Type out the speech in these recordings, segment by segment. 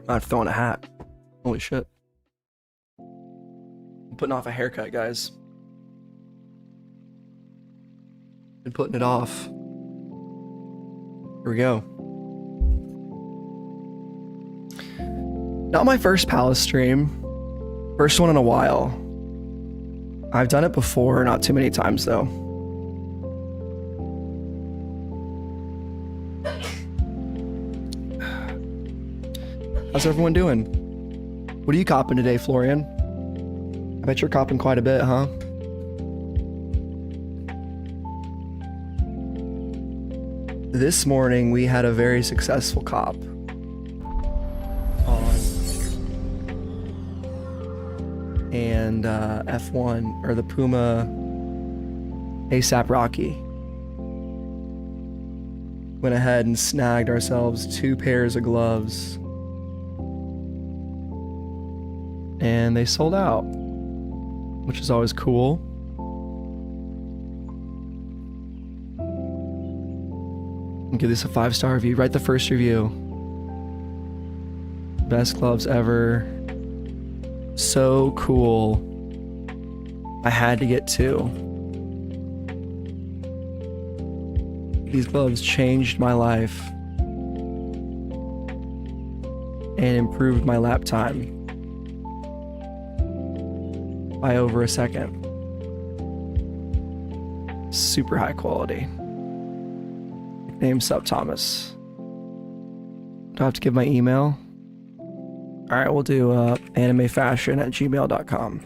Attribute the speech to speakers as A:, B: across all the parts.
A: Not throwing a hat. Holy shit. I'm putting off a haircut, guys. Been putting it off. Here we go. Not my first Palace stream. First one in a while. I've done it before, not too many times though. How's everyone doing? What are you copping today, Florian? I bet you're copping quite a bit, huh? This morning we had a very successful cop on and F1 or the Puma ASAP Rocky. Went ahead and snagged ourselves 2 pairs of gloves. And they sold out, which is always cool. I'll give this a 5-star review. Write the first review. Best gloves ever. So cool. I had to get 2. These gloves changed my life and improved my lap time by over a second. Super high quality. Name SupThomas. Do I have to give my email? Alright, we'll do animefashion@gmail.com.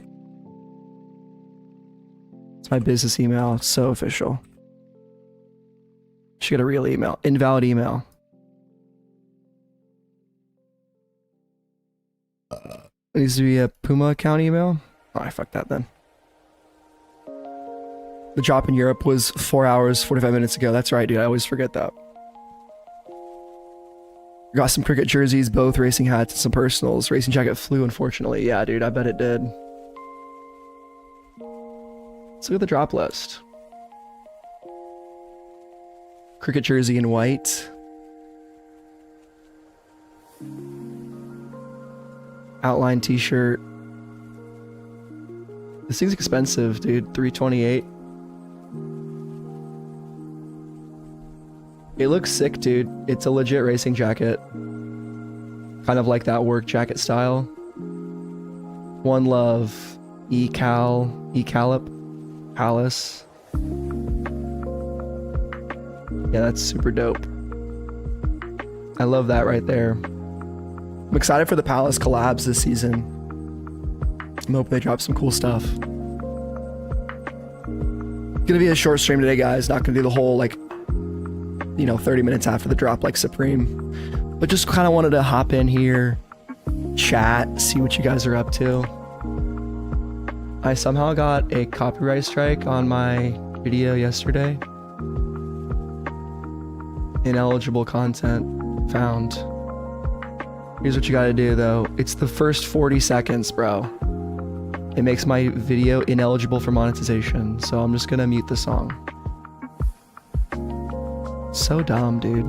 A: It's my business email. It's so official. Should get a real email. Invalid email. It needs to be a Puma account email? Oh, I fucked that then. The drop in Europe was 4 hours, 45 minutes ago. That's right, dude. I always forget that. Got some cricket jerseys, both racing hats, and some personals. Racing jacket flew, unfortunately. Yeah, dude, I bet it did. Let's look at the drop list. Cricket jersey in white. Outline t-shirt. This thing's expensive, dude. $328. It looks sick, dude. It's a legit racing jacket. Kind of like that work jacket style. One Love. Ecalip. Palace. Yeah, that's super dope. I love that right there. I'm excited for the Palace collabs this season. I'm hoping they drop some cool stuff. Gonna be a short stream today, guys. Not gonna do the whole, like, 30 minutes after the drop like Supreme. But just kind of wanted to hop in here, chat, see what you guys are up to. I somehow got a copyright strike on my video yesterday. Ineligible content found. Here's what you gotta do though. It's the first 40 seconds, bro. It makes my video ineligible for monetization, so I'm just gonna mute the song. So dumb, dude.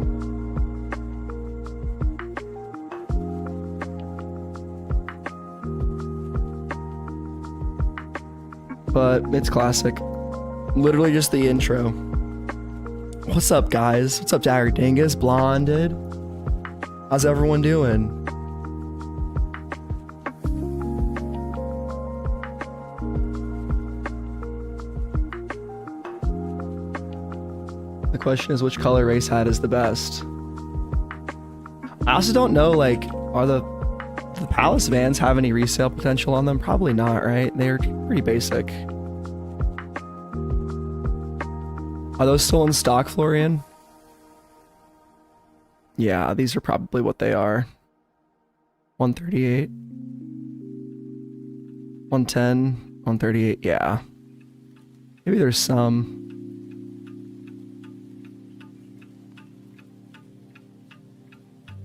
A: But it's classic. Literally just the intro. What's up, guys? What's up, Dagger Dingus? Blonded? How's everyone doing? The question is, which color race hat is the best? I also don't know, like, are the Palace vans have any resale potential on them? Probably not, right? They're pretty basic. Are those still in stock, Florian? Yeah, these are probably what they are. 138. 110. 138, yeah. Maybe there's some.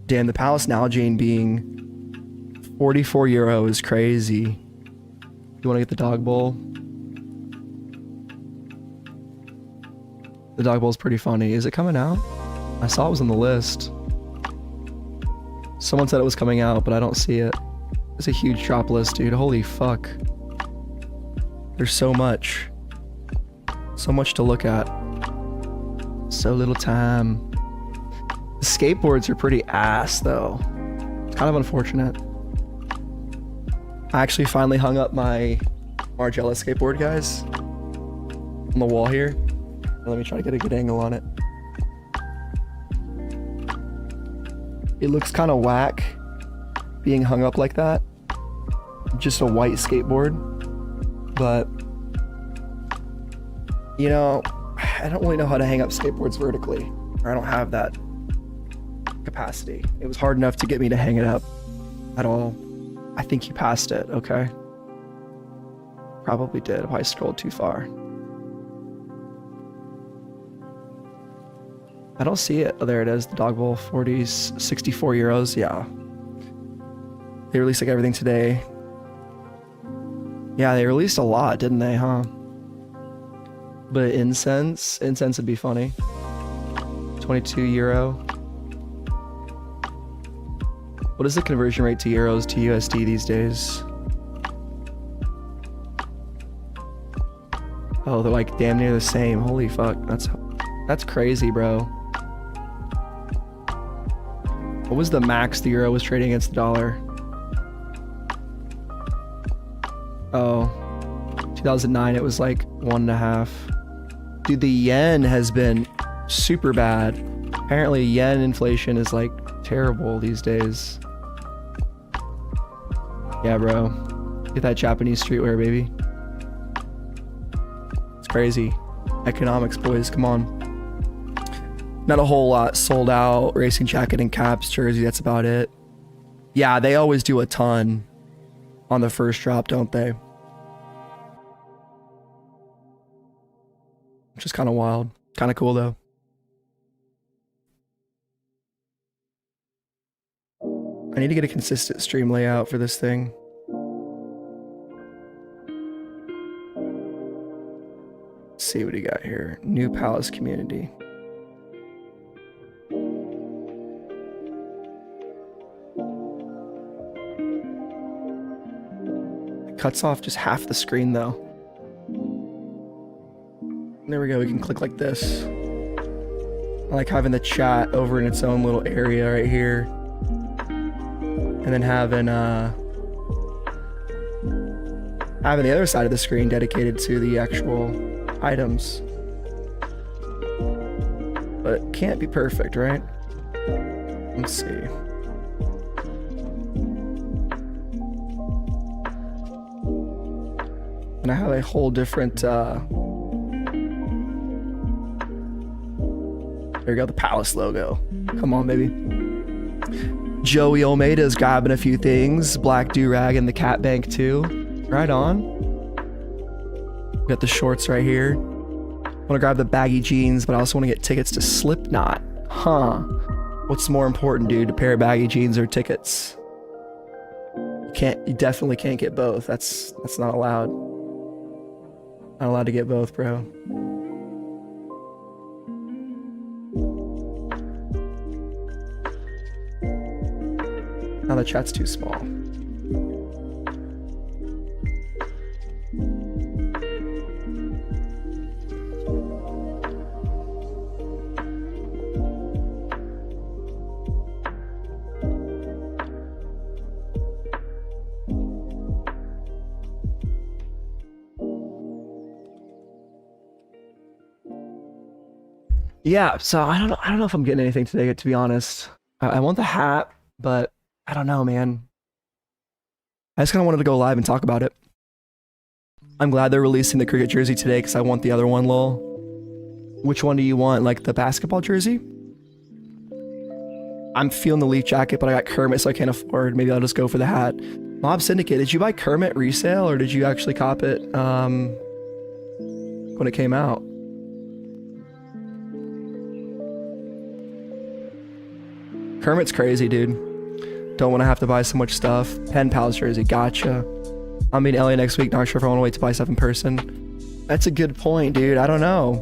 A: Damn, the Palace Nalgene being 44 euro is crazy. You want to get the dog bowl? The dog bowl is pretty funny. Is it coming out? I saw it was on the list. Someone said it was coming out, but I don't see it. It's a huge drop list, dude. Holy fuck. There's so much. So much to look at. So little time. The skateboards are pretty ass, though. It's kind of unfortunate. I actually finally hung up my Margiela skateboard, guys, on the wall here. Let me try to get a good angle on it. It looks kind of whack being hung up like that. Just a white skateboard. But, you know, I don't really know how to hang up skateboards vertically. Or I don't have that capacity. It was hard enough to get me to hang it up at all. I think you passed it, okay. Probably did if I scrolled too far. I don't see it. Oh, there it is. The dog bowl 40s, 64 euros. Yeah. They released like everything today. Yeah, they released a lot, didn't they, huh? But incense would be funny. 22 euro. What is the conversion rate to euros to USD these days? Oh, they're like damn near the same. Holy fuck. That's crazy, bro. What was the max the euro was trading against the dollar? Oh, 2009 it was like 1.5. Dude, the yen has been super bad. Apparently yen inflation is like terrible these days. Yeah, bro. Get that Japanese streetwear, baby. It's crazy. Economics, boys, come on. Not a whole lot sold out. Racing jacket and caps, jersey, that's about it. Yeah, they always do a ton on the first drop, don't they? Which is kind of wild. Kind of cool, though. I need to get a consistent stream layout for this thing. Let's see what he got here. New Palace community. Cuts off just half the screen though. There we go, we can click like this. I like having the chat over in its own little area right here. And then having the other side of the screen dedicated to the actual items. But it can't be perfect, right? Let's see. And I have a whole different, there we go, the Palace logo. Come on, baby. Joey Almeida's grabbing a few things. Black do-rag and the cat bank too. Right on. Got the shorts right here. Want to grab the baggy jeans, but I also want to get tickets to Slipknot. Huh. What's more important, dude? A pair of baggy jeans or tickets? You definitely can't get both. That's not allowed. Not allowed to get both, bro. Now the chat's too small. Yeah, so I don't know if I'm getting anything today, to be honest. I want the hat, but I don't know, man. I just kind of wanted to go live and talk about it. I'm glad they're releasing the cricket jersey today because I want the other one, lol. Which one do you want? Like the basketball jersey? I'm feeling the Leaf jacket, but I got Kermit, so I can't afford. Maybe I'll just go for the hat. Mob Syndicate, did you buy Kermit resale or did you actually cop it when it came out? Kermit's crazy, dude. Don't want to have to buy so much stuff. Pen Pals jersey, gotcha. I'm in LA next week, not sure if I want to wait to buy stuff in person. That's a good point, dude. I don't know.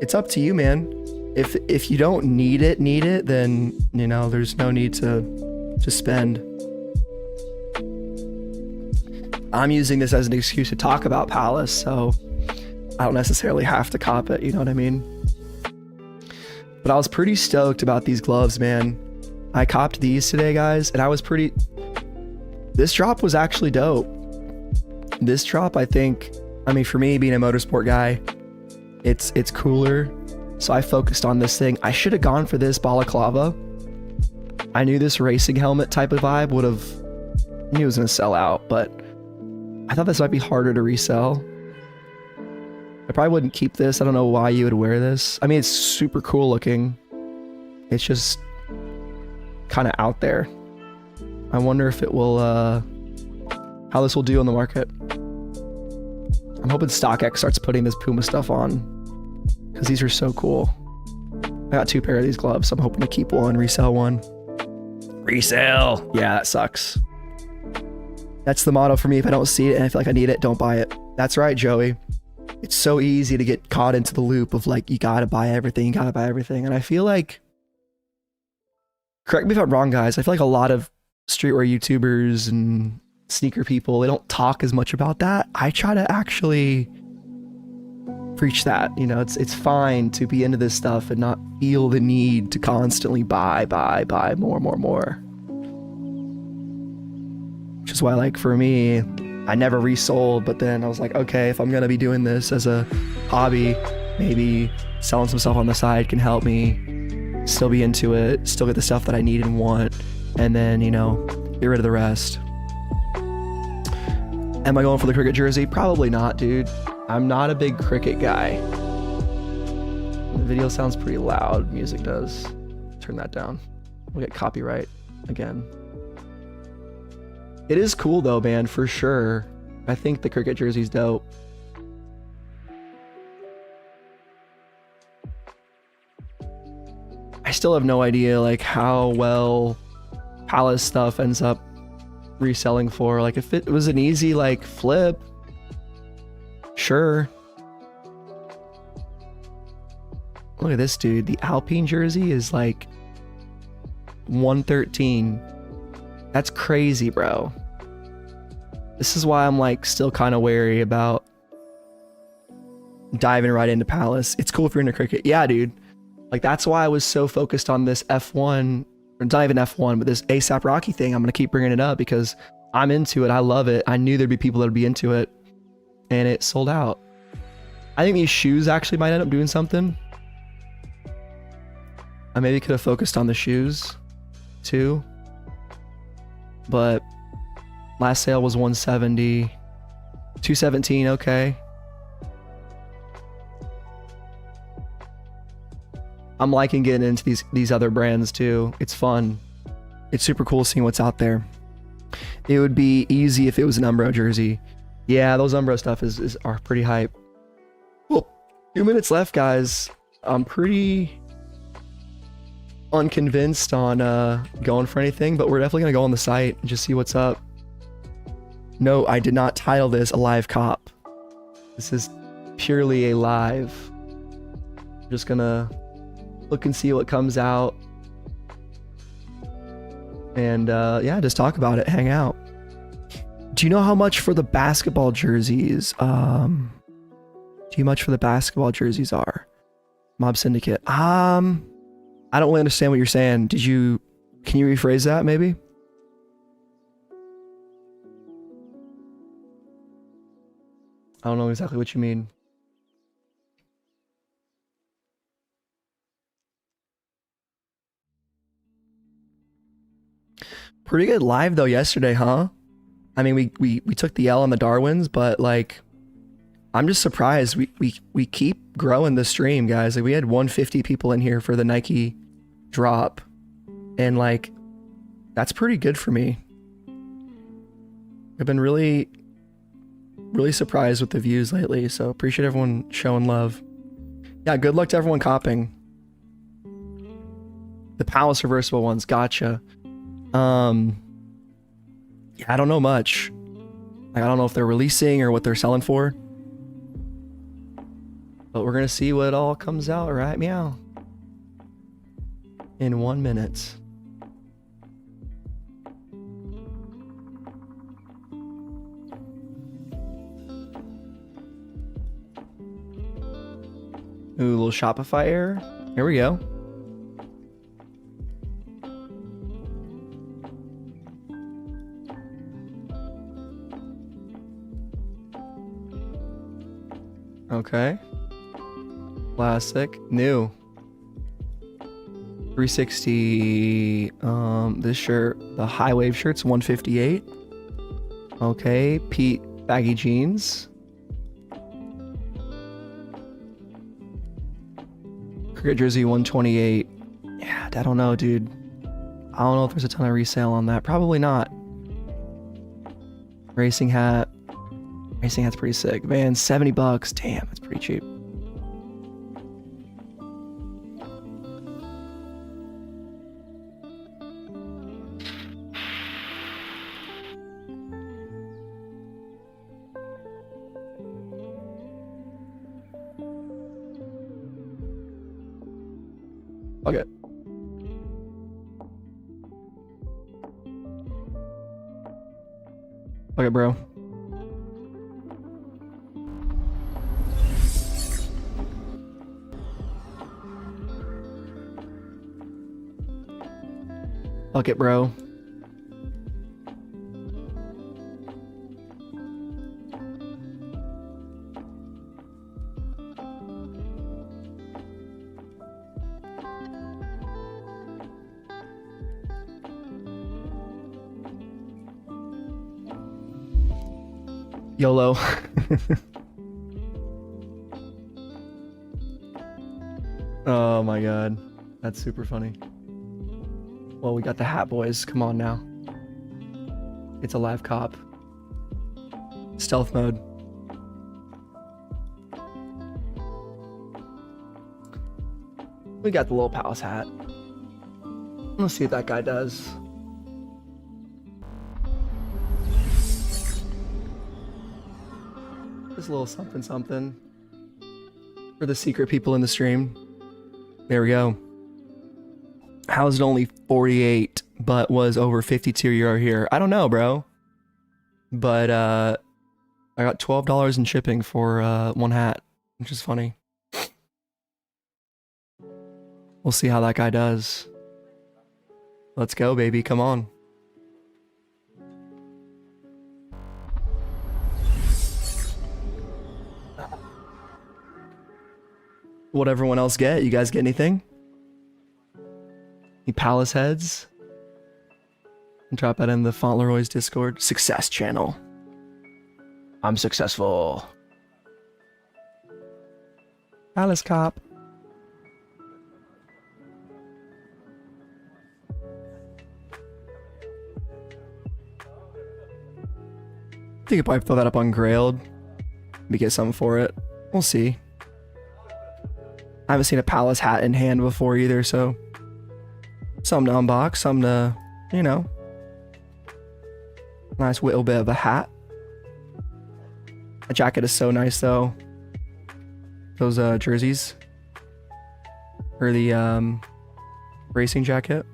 A: It's up to you, man. If you don't need it, then, you know, there's no need to to spend. I'm using this as an excuse to talk about Palace, so I don't necessarily have to cop it, you know what I mean? But I was pretty stoked about these gloves, man. I copped these today, guys, and I was pretty... This drop was actually dope. This drop, I think, I mean, for me, being a motorsport guy, it's cooler. So I focused on this thing. I should have gone for this balaclava. I knew this racing helmet type of vibe would have... I knew it was going to sell out, but I thought this might be harder to resell. I probably wouldn't keep this. I don't know why you would wear this. I mean, it's super cool looking. It's just kind of out there. I wonder if it will, how this will do on the market. I'm hoping StockX starts putting this Puma stuff on, because these are so cool. I got 2 pair of these gloves, so I'm hoping to keep one, resell one. Resell! Yeah, that sucks. That's the motto for me. If I don't see it and I feel like I need it, don't buy it. That's right, Joey. It's so easy to get caught into the loop of like, you gotta buy everything, you gotta buy everything. And I feel like, correct me if I'm wrong, guys, I feel like a lot of streetwear YouTubers and sneaker people, they don't talk as much about that. I try to actually preach that, you know, it's fine to be into this stuff and not feel the need to constantly buy more. Which is why, like, for me, I never resold, but then I was like, okay, if I'm gonna be doing this as a hobby, maybe selling some stuff on the side can help me still be into it, still get the stuff that I need and want, and then, you know, get rid of the rest. Am I going for the cricket jersey? Probably not, dude. I'm not a big cricket guy. The video sounds pretty loud. Music does. Turn that down. We'll get copyright again. It is cool though, man, for sure. I think the cricket jersey's dope. I still have no idea like how well Palace stuff ends up reselling for. Like if it was an easy like flip, sure. Look at this dude. The Alpine jersey is like 113. That's crazy, bro. This is why I'm like still kind of wary about diving right into Palace. It's cool if you're into cricket. Yeah, dude. Like that's why I was so focused on this F1, or not even F1, but this ASAP Rocky thing. I'm going to keep bringing it up because I'm into it. I love it. I knew there'd be people that would be into it, and it sold out. I think these shoes actually might end up doing something. I maybe could have focused on the shoes too, but last sale was 170, 217. Okay. I'm liking getting into these other brands too. It's fun. It's super cool seeing what's out there. It would be easy if it was an Umbro jersey. Yeah, those Umbro stuff are pretty hype. Well, 2 minutes left, guys. I'm pretty unconvinced on going for anything, but we're definitely gonna go on the site and just see what's up. No, I did not title this a live cop. This is purely a live. I'm just gonna look and see what comes out, and yeah, just talk about it, hang out. Do you know how much for the basketball jerseys? Do you much for the basketball jerseys are? Mob Syndicate. I don't really understand what you're saying. Can you rephrase that maybe? I don't know exactly what you mean. Pretty good live though yesterday, huh? I mean, we took the L on the Darwins, but like, I'm just surprised we keep growing the stream, guys. Like we had 150 people in here for the Nike drop, and like, that's pretty good for me. I've been really surprised with the views lately, so appreciate everyone showing love. Yeah, good luck to everyone copping. The Palace reversible ones, gotcha. Yeah, I don't know much. Like, I don't know if they're releasing or what they're selling for, but we're gonna see what all comes out, right? Meow. In 1 minute. Ooh, little Shopify error. Here we go. Okay. Classic. New. 360. This shirt, the high wave shirt's 158. Okay. Pete baggy jeans. Cricket jersey 128. Yeah, I don't know, dude. I don't know if there's a ton of resale on that. Probably not. Racing hat. Racing hat's pretty sick. Man, 70 bucks. Damn, that's pretty cheap. Okay. Okay, bro. Fuck it, bro. YOLO. Oh my god. That's super funny. Well, we got the hat boys. Come on now. It's a live cop. Stealth mode. We got the little palace hat. Let's see what that guy does. Just a little something something for the secret people in the stream. There we go. How is it only 48 but was over 52 euro here? I don't know, bro. But I got $12 in shipping for one hat, which is funny. We'll see how that guy does. Let's go, baby. Come on. What everyone else get? You guys get anything? Any palace heads? And drop that in the Fauntleroy's Discord. Success channel. I'm successful. Palace cop. I think I'll probably throw that up on Grailed. Maybe get something for it. We'll see. I haven't seen a palace hat in hand before either, so something to unbox, something to, you know, nice little bit of a hat. The jacket is so nice though. Those jerseys, or the racing jacket.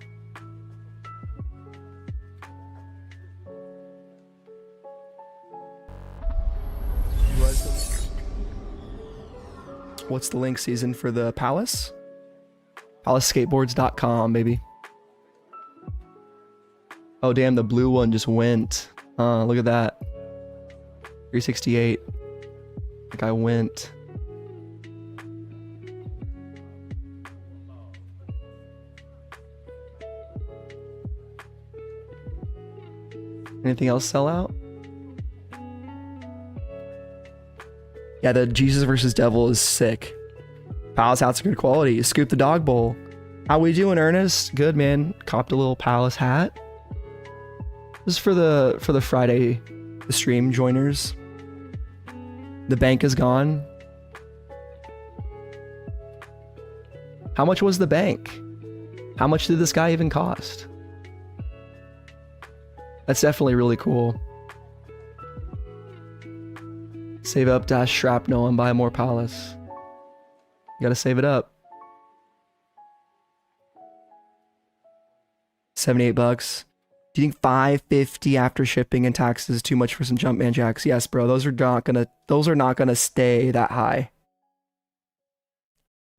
A: What's the link season for the Palace? PalaceSkateboards.com, baby. Oh, damn, the blue one just went. Look at that. 368. Like I went. Anything else sell out? Yeah, the Jesus versus Devil is sick. Palace hat's good quality. Scoop the dog bowl. How we doing, Ernest? Good, man. Copped a little Palace hat. This is for the Friday, the stream joiners. The bank is gone. How much was the bank? How much did this guy even cost? That's definitely really cool. Save up, dash shrapnel, and buy more Palace. You gotta save it up. 78 bucks. Do you think 550 after shipping and taxes is too much for some Jumpman jacks? Yes, bro. Those are not gonna stay that high.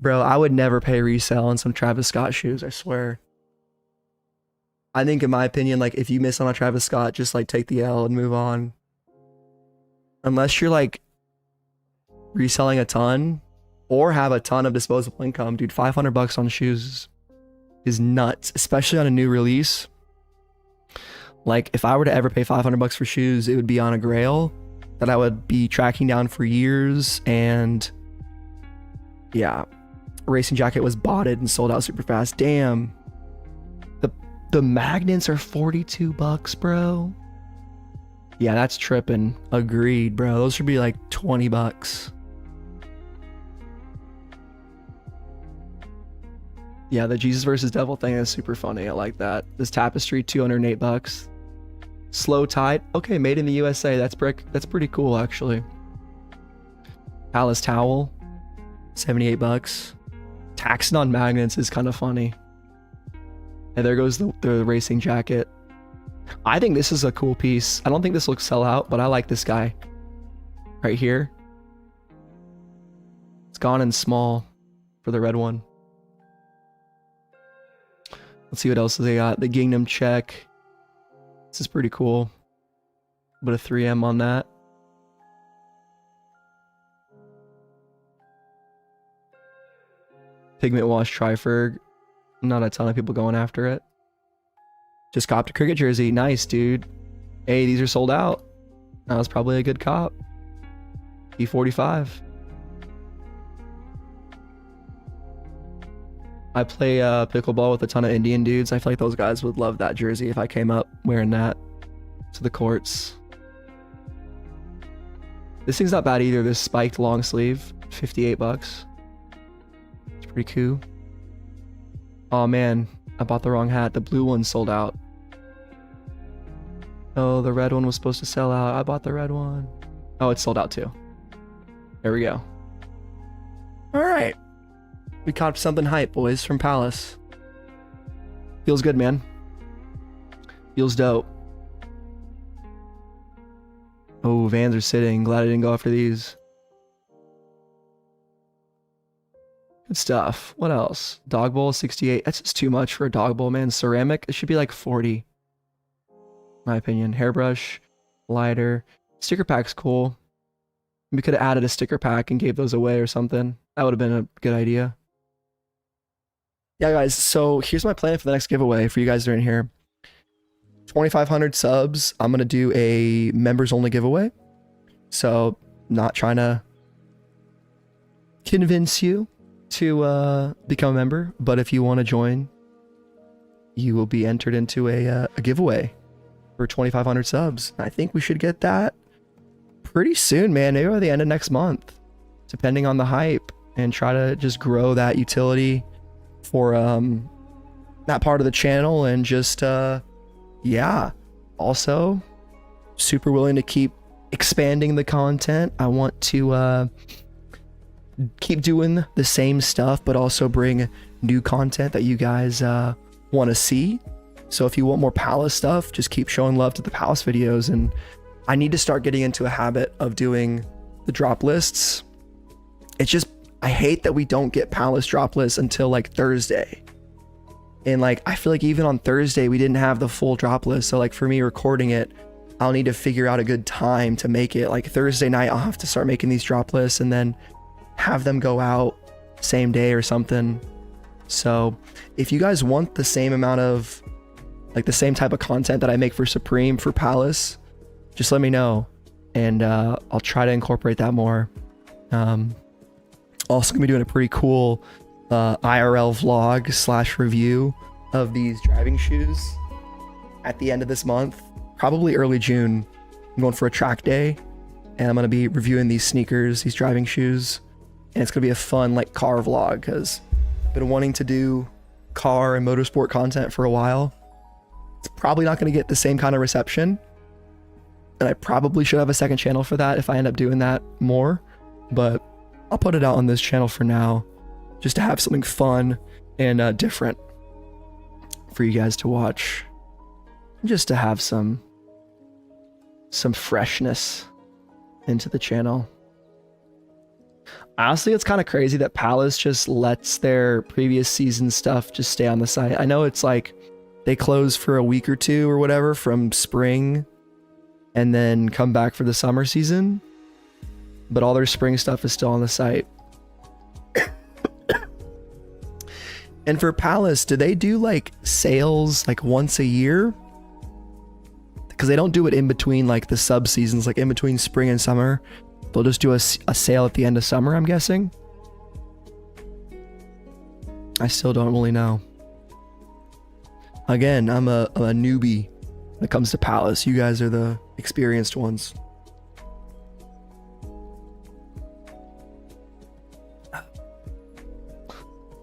A: Bro, I would never pay resale on some Travis Scott shoes, I swear. I think in my opinion, like if you miss on a Travis Scott, just like take the L and move on. Unless you're like reselling a ton or have a ton of disposable income, dude, $500 on shoes is nuts, especially on a new release. Like if I were to ever pay $500 for shoes, it would be on a grail that I would be tracking down for years. And yeah, racing jacket was botted and sold out super fast. Damn. The magnets are $42, bro. Yeah, that's tripping. Agreed, bro. Those should be like $20. Yeah, the Jesus versus Devil thing is super funny. I like that. This tapestry, $208. Slow Tide. Okay, made in the USA. That's pretty cool, actually. Alice towel, $78. Taxing on magnets is kind of funny. And there goes the racing jacket. I think this is a cool piece. I don't think this looks sell out, but I like this guy right here. It's gone in small for the red one. Let's see what else they got. The Gingham check. This is pretty cool. But a 3M on that. Pigment wash Triferg. Not a ton of people going after it. Just copped a cricket jersey. Nice, dude. Hey, these are sold out. That was probably a good cop. E45. I play pickleball with a ton of Indian dudes. I feel like those guys would love that jersey if I came up wearing that to the courts. This thing's not bad either. This spiked long sleeve, $58. It's pretty cool. Oh man, I bought the wrong hat. The blue one sold out. Oh, the red one was supposed to sell out. I bought the red one. Oh, it's sold out too. There we go. All right. We caught something hype, boys, from Palace. Feels good, man. Feels dope. Oh, Vans are sitting. Glad I didn't go after these. Good stuff. What else? Dog bowl, 68. That's just too much for a dog bowl, man. Ceramic, it should be like 40. In my opinion. Hairbrush, lighter. Sticker pack's cool. We could have added a sticker pack and gave those away or something. That would have been a good idea. Yeah, guys, so here's my plan for the next giveaway for you guys that are in here. 2,500 subs, I'm going to do a members only giveaway. So, not trying to convince you to become a member, but if you want to join, you will be entered into a giveaway for 2,500 subs. I think we should get that pretty soon, man. Maybe by the end of next month, depending on the hype, and try to just grow that utility for that part of the channel. And just yeah, also super willing to keep expanding the content. I want to keep doing the same stuff, but also bring new content that you guys want to see. So if you want more Palace stuff, just keep showing love to the Palace videos. And I need to start getting into a habit of doing the drop lists. It's just, I hate that we don't get Palace drop lists until like Thursday. And like, I feel like even on Thursday, we didn't have the full drop list. So like for me recording it, I'll need to figure out a good time to make it. Like Thursday night, I'll have to start making these drop lists and then have them go out same day or something. So if you guys want the same amount of, like the same type of content that I make for Supreme for Palace, just let me know. And I'll try to incorporate that more. Also gonna be doing a pretty cool IRL vlog / review of these driving shoes at the end of this month, probably early June. I'm going for a track day and I'm gonna be reviewing these sneakers, these driving shoes, and it's gonna be a fun like car vlog because I've been wanting to do car and motorsport content for a while. It's probably not gonna get the same kind of reception, and I probably should have a second channel for that if I end up doing that more, but I'll put it out on this channel for now, just to have something fun and different for you guys to watch, just to have some freshness into the channel. Honestly, it's kind of crazy that Palace just lets their previous season stuff just stay on the site. I know it's like they close for a week or two or whatever from spring and then come back for the summer season, but all their spring stuff is still on the site. And for Palace, do they do like sales like once a year? Because they don't do it in between like the sub seasons, like in between spring and summer. They'll just do a sale at the end of summer, I'm guessing. I still don't really know. Again, I'm a newbie when it comes to Palace. You guys are the experienced ones.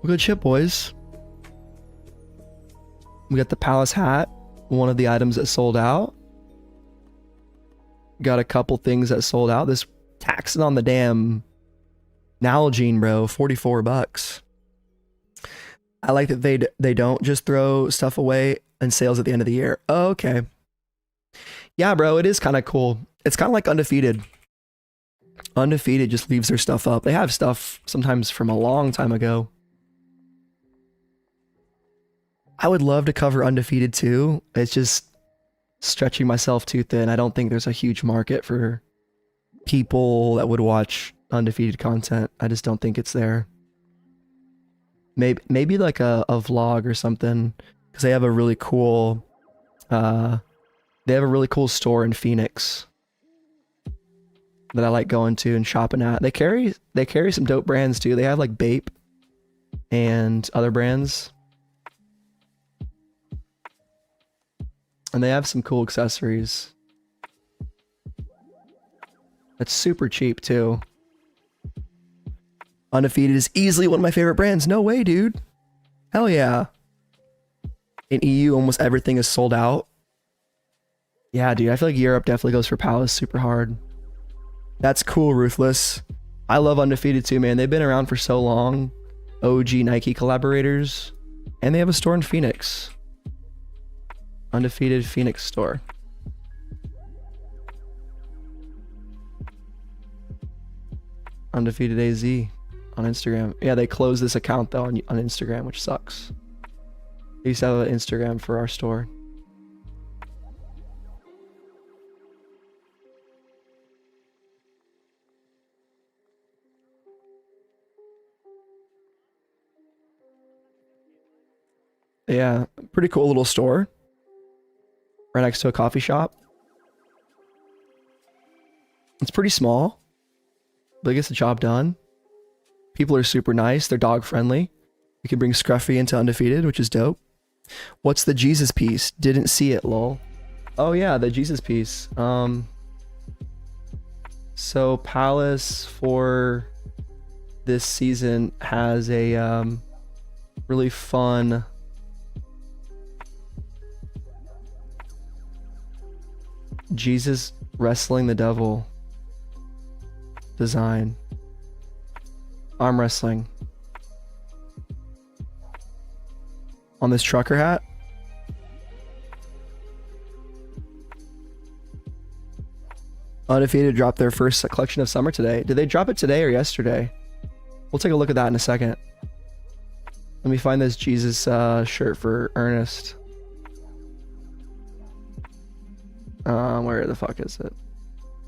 A: Good shit, boys. We got the Palace hat, one of the items that sold out. Got a couple things that sold out. This taxing on the damn Nalgene, bro, $44. I like that they don't just throw stuff away and sales at the end of the year. Oh, okay. Yeah, bro, it is kind of cool. It's kind of like Undefeated. Undefeated just leaves their stuff up. They have stuff sometimes from a long time ago. I would love to cover Undefeated too. It's just stretching myself too thin. I don't think there's a huge market for people that would watch Undefeated content. I just don't think it's there. Maybe like a vlog or something, because they have a really cool store in Phoenix that I like going to and shopping at. They carry some dope brands too. They have like Bape and other brands. And they have some cool accessories. That's super cheap too. Undefeated is easily one of my favorite brands. No way, dude. Hell yeah. In EU, almost everything is sold out. Yeah, dude. I feel like Europe definitely goes for Palace super hard. That's cool, Ruthless. I love Undefeated too, man. They've been around for so long. OG Nike collaborators. And they have a store in Phoenix. Undefeated Phoenix store. Undefeated AZ on Instagram. Yeah, they closed this account though on Instagram, which sucks. They used to have an Instagram for our store. Yeah, pretty cool little store. Right next to a coffee shop. It's pretty small, but it gets the job done. People are super nice. They're dog friendly. You can bring Scruffy into Undefeated, which is dope. What's the Jesus piece? Didn't see it, lol. Oh yeah, the Jesus piece. So Palace for this season has a really fun Jesus wrestling the devil design. Arm wrestling. On this trucker hat. Undefeated dropped their first collection of summer today. Did they drop it today or yesterday? We'll take a look at that in a second. Let me find this Jesus shirt for Ernest. Where the fuck is it?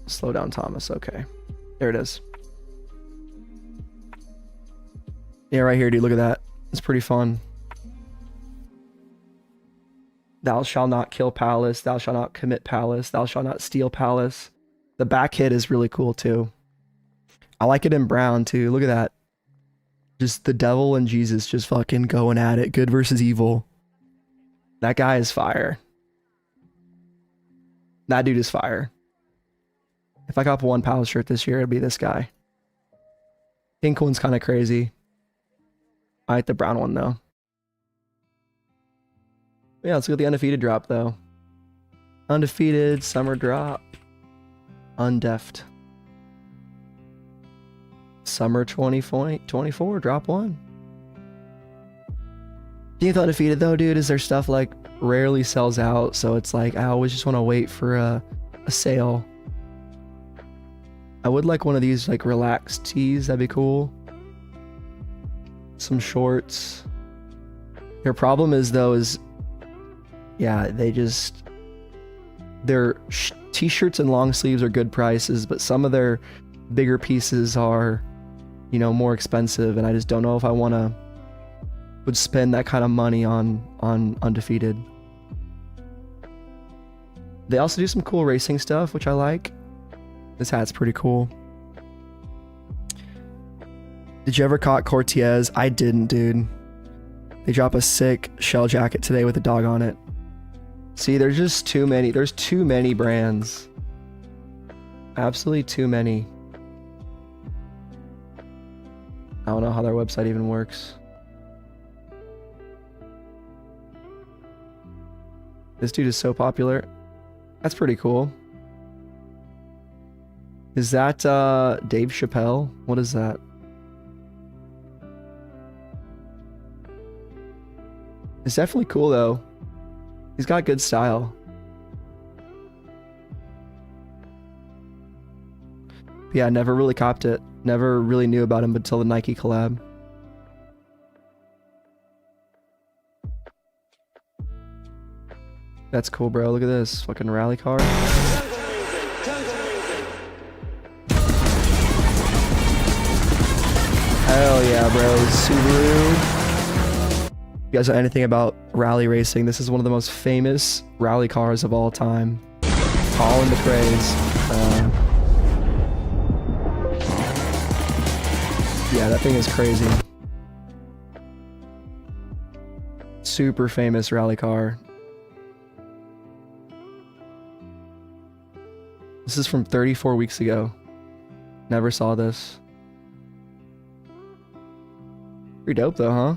A: Slow down, Thomas. Okay. There it is. Yeah, right here, dude. Look at that. It's pretty fun. Thou shalt not kill Palace. Thou shalt not commit Palace. Thou shalt not steal Palace. The back hit is really cool too. I like it in brown too. Look at that. Just the devil and Jesus just fucking going at it. Good versus evil. That guy is fire. That dude is fire. If I got one Palace shirt this year, it'd be this guy. Pink one's kind of crazy. I like the brown one though. Yeah, let's look at the undefeated drop though. Undefeated summer drop. Undeft. Summer 2024 drop one. Being undefeated though, dude, is their stuff like rarely sells out, so it's like I always just want to wait for a sale. I would like one of these like relaxed tees. That'd be cool. Some shorts. Their problem is though is, yeah, their t-shirts and long sleeves are good prices, but some of their bigger pieces are, you know, more expensive, and I just don't know if I would spend that kind of money on Undefeated. They also do some cool racing stuff, which I like. This hat's pretty cool. Did you ever caught Cortez? I didn't, dude. They drop a sick shell jacket today with a dog on it. See, there's just too many. There's too many brands. Absolutely too many. I don't know how their website even works. This dude is so popular. That's pretty cool. Is that Dave Chappelle? What is that? It's definitely cool though. He's got good style. But yeah, never really copped it. Never really knew about him until the Nike collab. That's cool, bro. Look at this fucking rally car. Hell yeah, bro. Subaru. You guys know anything about rally racing? This is one of the most famous rally cars of all time. Colin McRae's. Yeah, that thing is crazy. Super famous rally car. This is from 34 weeks ago. Never saw this. Pretty dope though, huh?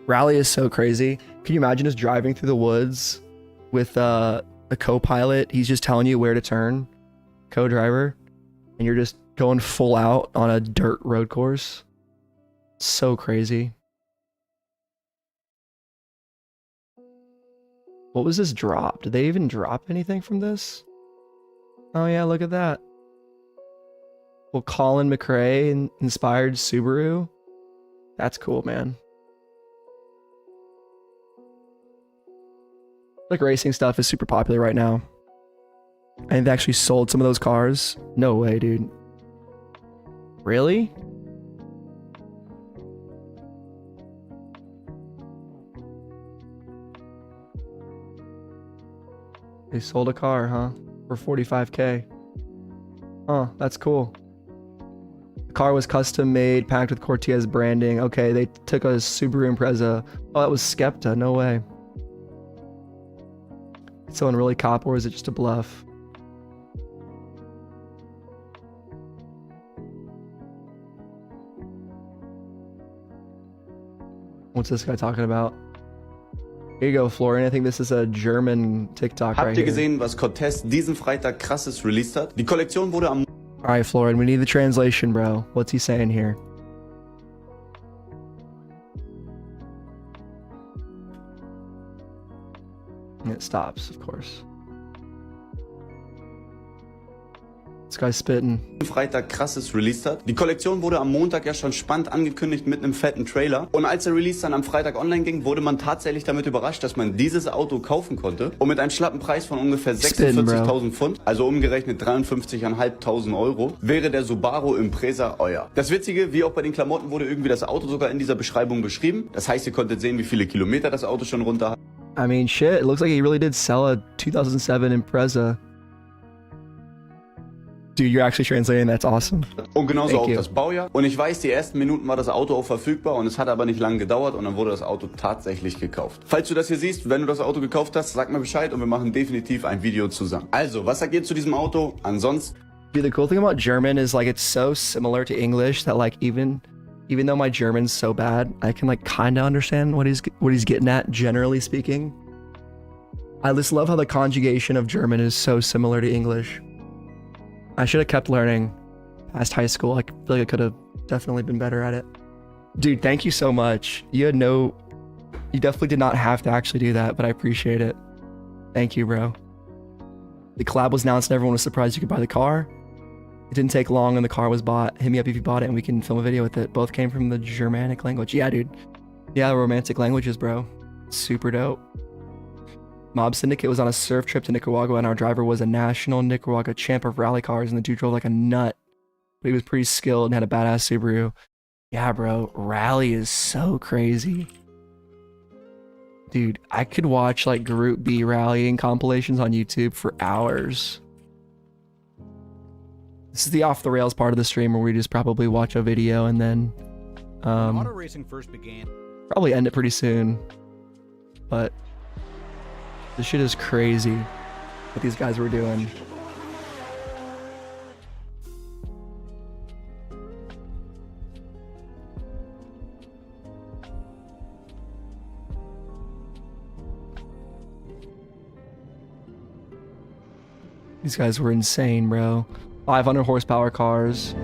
A: Rally is so crazy. Can you imagine just driving through the woods with a co-pilot? He's just telling you where to turn, co-driver, and you're just going full out on a dirt road course. So crazy. What was this drop? Did they even drop anything from this? Oh yeah, look at that. Well, Colin McRae inspired Subaru. That's cool, man. Like racing stuff is super popular right now. I think they actually sold some of those cars. No way, dude. Really? They sold a car, huh? For $45K. Huh, that's cool. The car was custom made, packed with Cortez branding. Okay, they took a Subaru Impreza. Oh, that was Skepta. No way. Did someone really cop, or is it just a bluff? What's this guy talking about? Here you go, Florian. I think this is a German TikTok right here.
B: Habt ihr gesehen, was Cortez diesen Freitag krasses released hat? Die Kollektion wurde am...
A: Alright, Florian, we need the translation, bro. What's he saying here? And it stops, of course. This guy's spitting.
B: Freitag krasses released hat. Die Kollektion wurde am Montag ja schon spannend angekündigt mit einem fetten Trailer. Und als der Release dann am Freitag online ging, wurde man tatsächlich damit überrascht, dass man dieses Auto kaufen konnte. Und mit einem schlappen Preis von ungefähr 46.000 Pfund, also umgerechnet 53.500 Euro, wäre der Subaru Impreza euer. Das Witzige, wie auch bei den Klamotten, wurde irgendwie das Auto sogar in dieser Beschreibung beschrieben. Das heißt, ihr konntet sehen, wie viele Kilometer das Auto schon runter hat.
A: I mean, shit, it looks like he really did sell a 2007 Impreza. Dude, you're actually translating. That's awesome.
B: Und genauso auch das Baujahr. Und ich weiß, die ersten Minuten war das Auto auch verfügbar und es hat aber nicht lange gedauert und dann wurde das Auto tatsächlich gekauft. Falls du das hier siehst, wenn du das Auto gekauft hast, sag mir Bescheid und wir machen definitiv ein Video zusammen. Also, was sagt ihr zu diesem Auto? Ansonsten...
A: Dude, the cool thing about German is like it's so similar to English that like even though my German's so bad, I can like kind of understand what he's getting at, generally speaking. I just love how the conjugation of German is so similar to English. I should have kept learning past high school. I feel like I could have definitely been better at it. Dude, thank you so much. You definitely did not have to actually do that, but I appreciate it. Thank you, bro. The collab was announced and everyone was surprised you could buy the car. It didn't take long and the car was bought. Hit me up if you bought it and we can film a video with it. Both came from the Germanic language. Yeah, dude. Yeah, romantic languages, bro. Super dope. Mob Syndicate was on a surf trip to Nicaragua and our driver was a national Nicaragua champ of rally cars and the dude drove like a nut. But he was pretty skilled and had a badass Subaru. Yeah, bro. Rally is so crazy. Dude, I could watch like Group B rallying compilations on YouTube for hours. This is the off the rails part of the stream where we just probably watch a video and then
C: auto racing first began.
A: Probably end it pretty soon. But this shit is crazy what these guys were doing. These guys were insane, bro. 500 horsepower cars.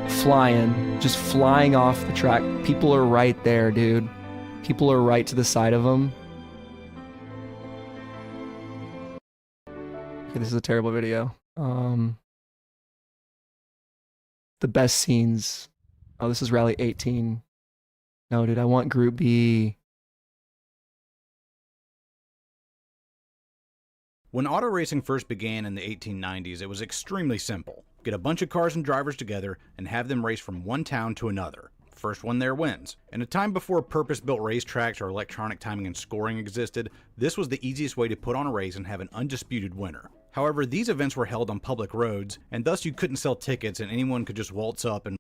A: Flying, just flying off the track. People are right there, dude. People are right to the side of them. Okay, this is a terrible video. The best scenes. Oh, this is Rally 18. No, dude, I want Group B.
C: When auto racing first began in the 1890s, it was extremely simple. Get a bunch of cars and drivers together and have them race from one town to another. First one there wins. In a time before purpose-built racetracks or electronic timing and scoring existed, this was the easiest way to put on a race and have an undisputed winner. However, these events were held on public roads, and thus you couldn't sell tickets and anyone could just waltz up and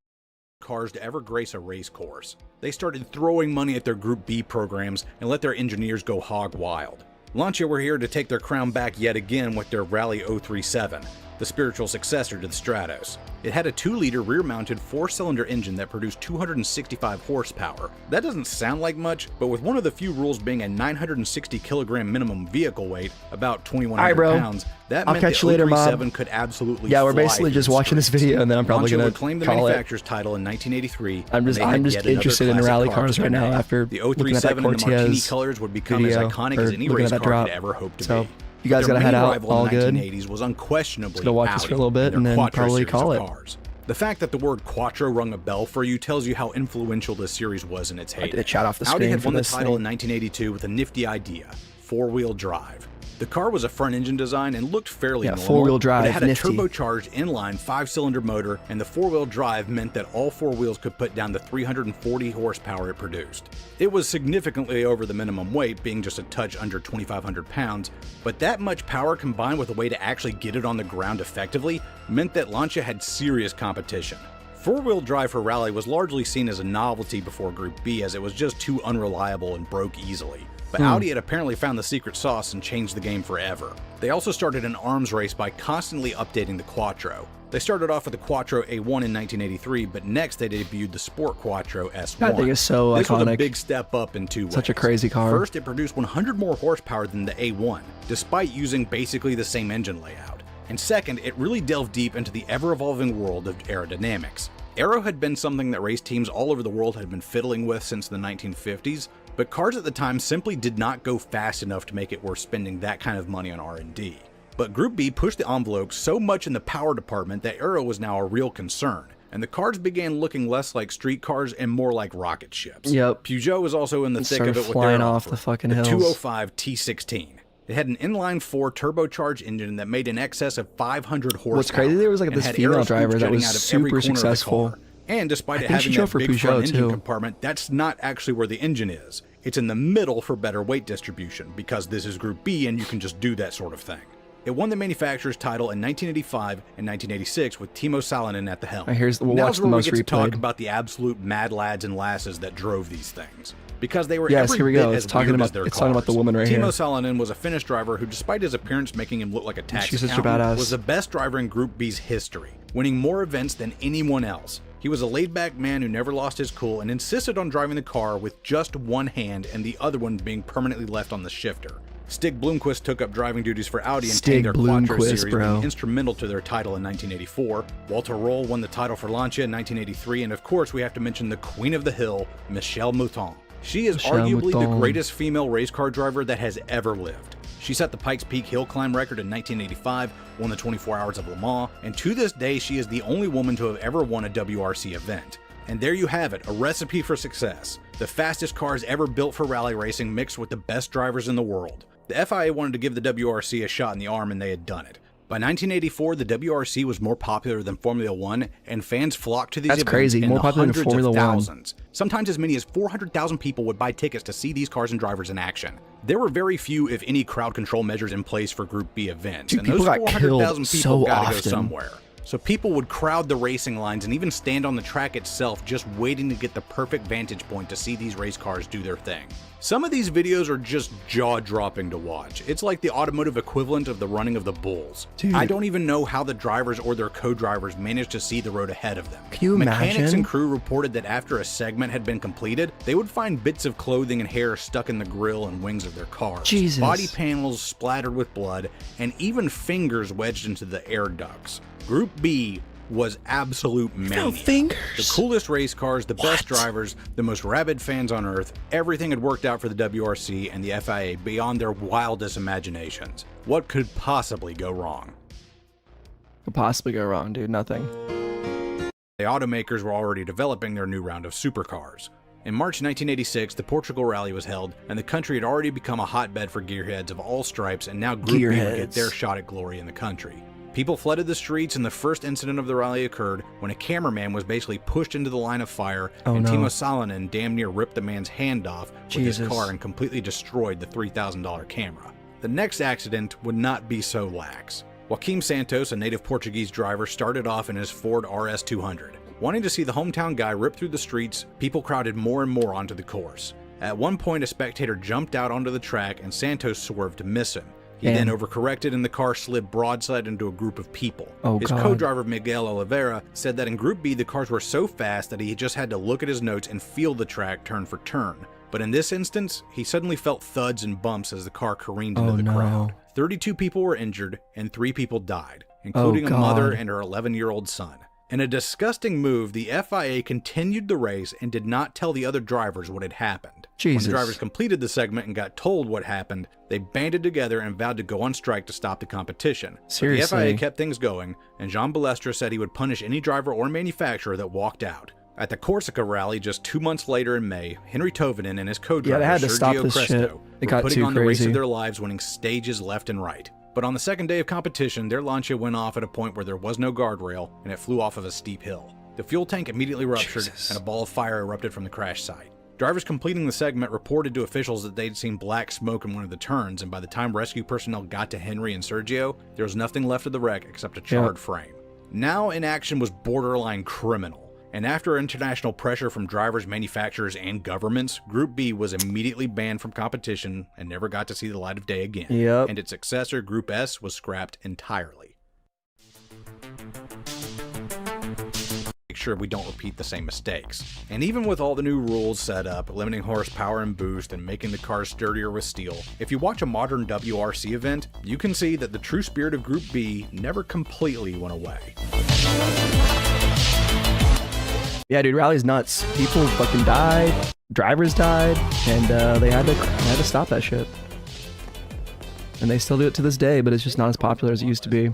C: cars to ever grace a race course. They started throwing money at their Group B programs and let their engineers go hog wild. Lancia were here to take their crown back yet again with their Rally 037, the spiritual successor to the Stratos. It had a 2-liter rear-mounted 4-cylinder engine that produced 265 horsepower. That doesn't sound like much, but with one of the few rules being a 960 kilogram minimum vehicle weight, about 2,100 pounds, that meant the 037 could absolutely
A: yeah, we're
C: fly
A: basically just watching this video and then I'm probably
C: Lancia
A: gonna
C: would claim the
A: call
C: manufacturer's title in 1983.
A: I'm just interested in rally cars right now after
C: the
A: looking at that
C: 037 in the martini
A: Cortez
C: colors would become
A: video,
C: as iconic
A: or
C: as any
A: looking
C: race
A: at that
C: car
A: drop.
C: could ever hope to
A: So
C: be.
A: you guys gotta head out all good.
C: In the 1980s was unquestionably
A: Just gonna watch this for a little bit and then probably call it.
C: Cars. The fact that the word Quattro rung a bell for you tells you how influential this series was in its heyday.
A: I did a chat off the
C: Audi
A: screen
C: had
A: for
C: won the
A: this
C: title
A: thing.
C: in 1982 with a nifty idea: four-wheel drive. The car was a front-engine design and looked fairly normal,
A: four-wheel drive,
C: but it had
A: nifty.
C: a turbocharged inline 5-cylinder motor, and the four-wheel drive meant that all four wheels could put down the 340 horsepower it produced. It was significantly over the minimum weight, being just a touch under 2,500 pounds, but that much power combined with a way to actually get it on the ground effectively meant that Lancia had serious competition. Four-wheel drive for rally was largely seen as a novelty before Group B, as it was just too unreliable and broke easily. But Audi had apparently found the secret sauce and changed the game forever. They also started an arms race by constantly updating the Quattro. They started off with the Quattro A1 in 1983, but next they debuted the Sport Quattro S1.
A: That thing is so
C: this
A: iconic.
C: was a big step up in two ways.
A: Such a crazy car.
C: First, it produced 100 more horsepower than the A1, despite using basically the same engine layout. And second, it really delved deep into the ever-evolving world of aerodynamics. Aero had been something that race teams all over the world had been fiddling with since the 1950s, but cars at the time simply did not go fast enough to make it worth spending that kind of money on R&D. But Group B pushed the envelope so much in the power department that aero was now a real concern, and the cars began looking less like street cars and more like rocket ships.
A: Yep.
C: Peugeot was also in the thick of it with
A: flying
C: their
A: off the fucking hills.
C: 205 T16. It had an inline-4 turbocharged engine that made in excess of 500 horsepower.
A: What's crazy there was like this female driver that was super successful.
C: And despite it
A: I think
C: having
A: she
C: that
A: drove for
C: big
A: Peugeot,
C: front engine
A: too.
C: compartment, that's not actually where the engine is. It's in the middle for better weight distribution, because this is Group B and you can just do that sort of thing. It won the manufacturer's title in 1985 and 1986 with Timo Salonen at the helm.
A: We'll
C: Now's
A: watch the
C: where
A: most
C: we get to talk
A: replayed.
C: about the absolute mad lads and lasses that drove these things. Because they were
A: Yes,
C: every
A: here we
C: bit
A: go.
C: as
A: It's talking
C: weird
A: about-
C: as their
A: it's talking about
C: cars.
A: the woman right here.
C: Timo Salonen was a Finnish driver who, despite his appearance making him look like a tax
A: She's such a
C: accountant,
A: badass.
C: was the best driver in Group B's history, winning more events than anyone else. He was a laid-back man who never lost his cool and insisted on driving the car with just one hand and the other one being permanently left on the shifter. Stig Blomqvist took up driving duties for Audi and
A: Stig
C: tamed their Quattro
A: Blomqvist,
C: series,
A: bro.
C: being instrumental to their title in 1984. Walter Roll won the title for Lancia in 1983, and of course we have to mention the Queen of the Hill, Michelle Mouton. She is arguably the greatest female race car driver that has ever lived. She set the Pikes Peak hill climb record in 1985, won the 24 Hours of Le Mans, and to this day she is the only woman to have ever won a WRC event. And there you have it, a recipe for success. The fastest cars ever built for rally racing mixed with the best drivers in the world. The FIA wanted to give the WRC a shot in the arm and they had done it. By 1984, the WRC was more popular than Formula One, and fans flocked to these events
A: crazy.
C: in
A: More
C: the
A: popular than
C: hundreds
A: Formula
C: of
A: One.
C: thousands. Sometimes as many as 400,000 people would buy tickets to see these cars and drivers in action. There were very few, if any, crowd control measures in place for Group B events,
A: Dude,
C: and those 400,000 people
A: so
C: gotta go
A: often.
C: somewhere. So people would crowd the racing lines and even stand on the track itself just waiting to get the perfect vantage point to see these race cars do their thing. Some of these videos are just jaw-dropping to watch. It's like the automotive equivalent of the running of the bulls.
A: Dude.
C: I don't even know how the drivers or their co-drivers managed to see the road ahead of them.
A: Can you
C: Mechanics
A: imagine?
C: and crew reported that after a segment had been completed, they would find bits of clothing and hair stuck in the grille and wings of their cars,
A: Jesus.
C: body panels splattered with blood, and even fingers wedged into the air ducts. Group B was absolute mania.
A: fingers.
C: The coolest race cars, the best
A: What?
C: drivers, the most rabid fans on earth, everything had worked out for the WRC and the FIA beyond their wildest imaginations. What could possibly go wrong?
A: Could possibly go wrong, dude. Nothing.
C: The automakers were already developing their new round of supercars. In March 1986, the Portugal Rally was held, and the country had already become a hotbed for gearheads of all stripes, and now Group B would get
A: Gearheads.
C: their shot at glory in the country. People flooded the streets, and the first incident of the rally occurred when a cameraman was basically pushed into the line of fire,
A: Oh,
C: and
A: no.
C: Timo Salonen damn near ripped the man's hand off with
A: Jesus.
C: his car and completely destroyed the $3,000 camera. The next accident would not be so lax. Joaquim Santos, a native Portuguese driver, started off in his Ford RS200. Wanting to see the hometown guy rip through the streets, people crowded more and more onto the course. At one point, a spectator jumped out onto the track and Santos swerved to miss him. He
A: Damn.
C: then overcorrected and the car slid broadside into a group of people.
A: Oh,
C: His
A: God.
C: co-driver Miguel Oliveira said that in Group B the cars were so fast that he just had to look at his notes and feel the track turn for turn. But in this instance, he suddenly felt thuds and bumps as the car careened into
A: Oh,
C: the
A: no.
C: crowd. 32 people were injured and 3 people died, including a mother
A: God.
C: and her 11-year-old son. In a disgusting move, the FIA continued the race and did not tell the other drivers what had happened. When
A: Jesus.
C: the drivers completed the segment and got told what happened, they banded together and vowed to go on strike to stop the competition. But the
A: Seriously.
C: FIA kept things going, and Jean Balestre said he would punish any driver or manufacturer that walked out. At the Corsica rally just 2 months later in May, Henry Tovinen and his co-driver
A: they had to stop
C: Sergio
A: this
C: Cresto
A: shit. It
C: were
A: got
C: putting
A: too
C: on the race
A: crazy.
C: of their lives, winning stages left and right. But on the second day of competition, their Lancia went off at a point where there was no guardrail, and it flew off of a steep hill. The fuel tank immediately ruptured,
A: Jesus.
C: and a ball of fire erupted from the crash site. Drivers completing the segment reported to officials that they'd seen black smoke in one of the turns, and by the time rescue personnel got to Henry and Sergio, there was nothing left of the wreck except a charred frame. Now in action was borderline criminal. And after international pressure from drivers, manufacturers, and governments, Group B was immediately banned from competition and never got to see the light of day again.
A: Yep.
C: And its successor, Group S, was scrapped entirely. Make sure we don't repeat the same mistakes. And even with all the new rules set up, limiting horsepower and boost and making the cars sturdier with steel, if you watch a modern WRC event, you can see that the true spirit of Group B never completely went away.
A: Yeah, dude, rally's nuts. People fucking died, drivers died, and they had to stop that shit. And they still do it to this day, but it's just not as popular as it used to be.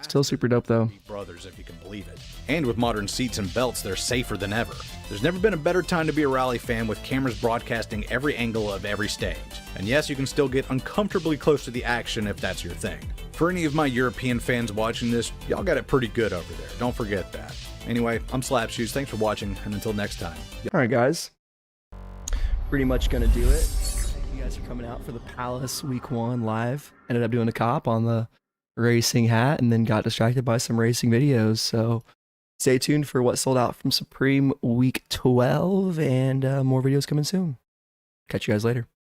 A: Still super dope though.
C: Brothers, if you can believe it. And with modern seats and belts, they're safer than ever. There's never been a better time to be a rally fan with cameras broadcasting every angle of every stage. And yes, you can still get uncomfortably close to the action if that's your thing. For any of my European fans watching this, y'all got it pretty good over there. Don't forget that. Anyway, I'm Slapshoes. Thanks for watching, and until next time.
A: Alright guys, pretty much gonna do it. You guys are coming out for the Palace Week 1 live. Ended up doing a cop on the racing hat and then got distracted by some racing videos, so stay tuned for what sold out from Supreme Week 12 and more videos coming soon. Catch you guys later.